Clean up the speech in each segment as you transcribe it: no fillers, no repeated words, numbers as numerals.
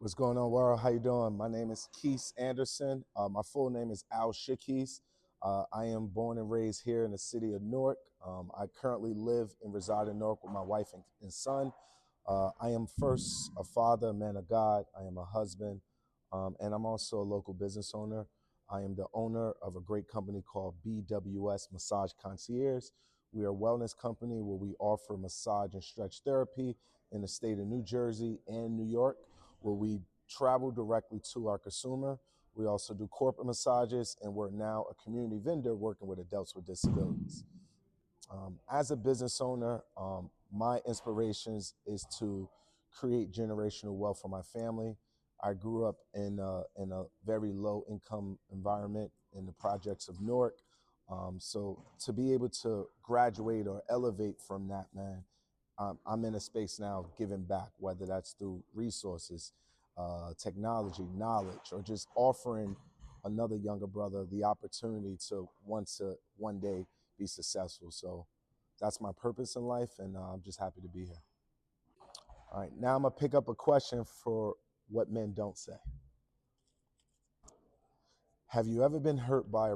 What's going on, world? How you doing? My name is Kise Anderson. My full name is Al Shakis. I am born and raised here in the city of Newark. I currently live and reside in Newark with my wife and son. I am first a father, a man of God. I am a husband, and I'm also a local business owner. I am the owner of a great company called BWS Massage Concierge. We are a wellness company where we offer massage and stretch therapy in the state of New Jersey and New York, where we travel directly to our consumer. We also do corporate massages, and we're now a community vendor working with adults with disabilities. As a business owner, my inspirations is to create generational wealth for my family. I grew up in a very low income environment in the projects of Newark. So to be able to graduate or elevate from that, man, I'm in a space now giving back, whether that's through resources, technology, knowledge, or just offering another younger brother the opportunity to one day be successful. So that's my purpose in life, and I'm just happy to be here. All right, now I'm gonna pick up a question for what men don't say. Have you ever been hurt by a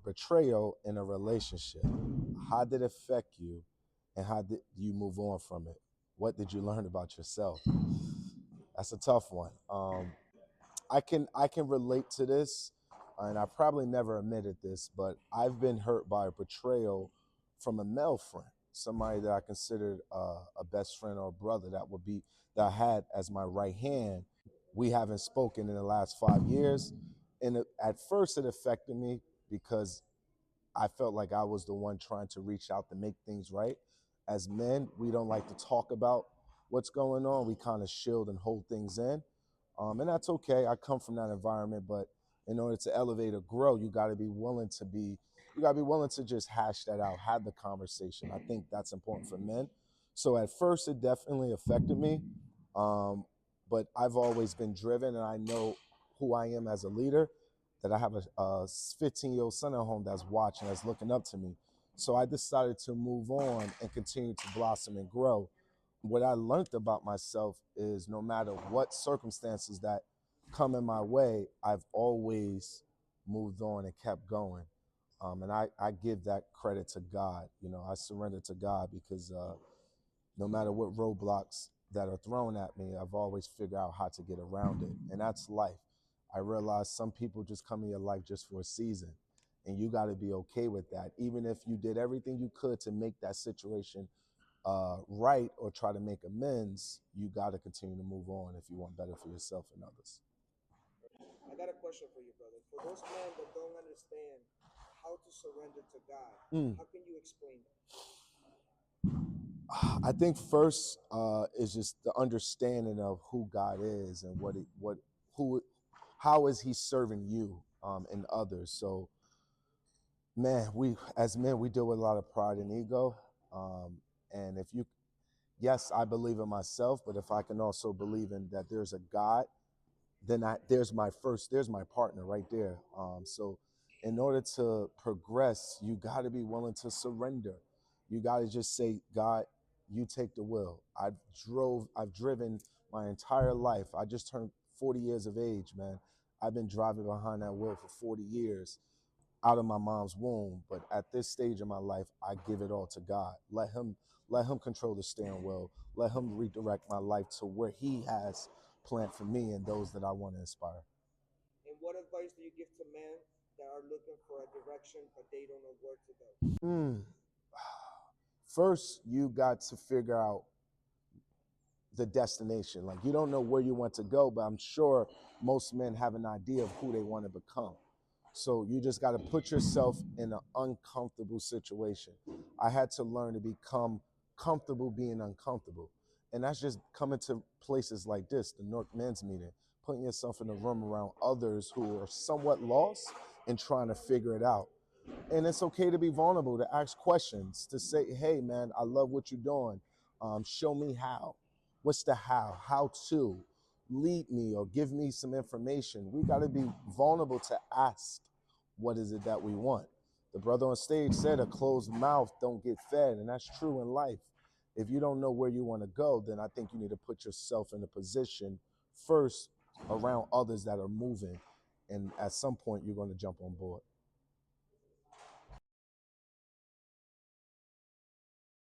betrayal in a relationship? How did it affect you, and how did you move on from it? What did you learn about yourself? That's a tough one. I can relate to this, and I probably never admitted this, but I've been hurt by a betrayal from a male friend, somebody that I considered a best friend or a brother that I had as my right hand. We haven't spoken in the last 5 years, and at first it affected me because I felt like I was the one trying to reach out to make things right. As men, we don't like to talk about what's going on. We kind of shield and hold things in. And that's okay. I come from that environment, but in order to elevate or grow, you got to be willing to just hash that out, have the conversation. I think that's important for men. So at first, it definitely affected me, but I've always been driven, and I know who I am as a leader. That I have a 15-year-old son at home that's watching, that's looking up to me. So I decided to move on and continue to blossom and grow. What I learned about myself is no matter what circumstances that come in my way, I've always moved on and kept going. And I give that credit to God. You know, I surrender to God because no matter what roadblocks that are thrown at me, I've always figured out how to get around it. And that's life. I realize some people just come in your life just for a season, and you got to be okay with that. Even if you did everything you could to make that situation right or try to make amends, you got to continue to move on if you want better for yourself and others. I got a question for you, brother. For those men that don't understand how to surrender to God, how can you explain that? I think first is just the understanding of who God is and how is He serving you and others. So, man, as men we deal with a lot of pride and ego, and yes, I believe in myself, but if I can also believe in that there's a God, then there's my partner right there. So in order to progress, you got to be willing to surrender. You got to just say, God, you take the wheel. I've driven my entire life. I just turned 40 years of age, man. I've been driving behind that wheel for 40 years out of my mom's womb. But at this stage of my life, I give it all to God. Let him control the steering wheel. Let him redirect my life to where He has planned for me and those that I want to inspire. And what advice do you give to men that are looking for a direction but they don't know where to go? First, you got to figure out the destination. Like, you don't know where you want to go, but I'm sure most men have an idea of who they want to become. So you just got to put yourself in an uncomfortable situation. I had to learn to become comfortable being uncomfortable. And that's just coming to places like this, the North Men's Meeting, putting yourself in a room around others who are somewhat lost and trying to figure it out. And it's okay to be vulnerable, to ask questions, to say, hey, man, I love what you're doing. Show me how. What's the how? How to lead me or give me some information. We got to be vulnerable to ask, what is it that we want? The brother on stage said a closed mouth don't get fed, and that's true in life. If you don't know where you want to go, then I think you need to put yourself in a position first around others that are moving, and at some point you're going to jump on board.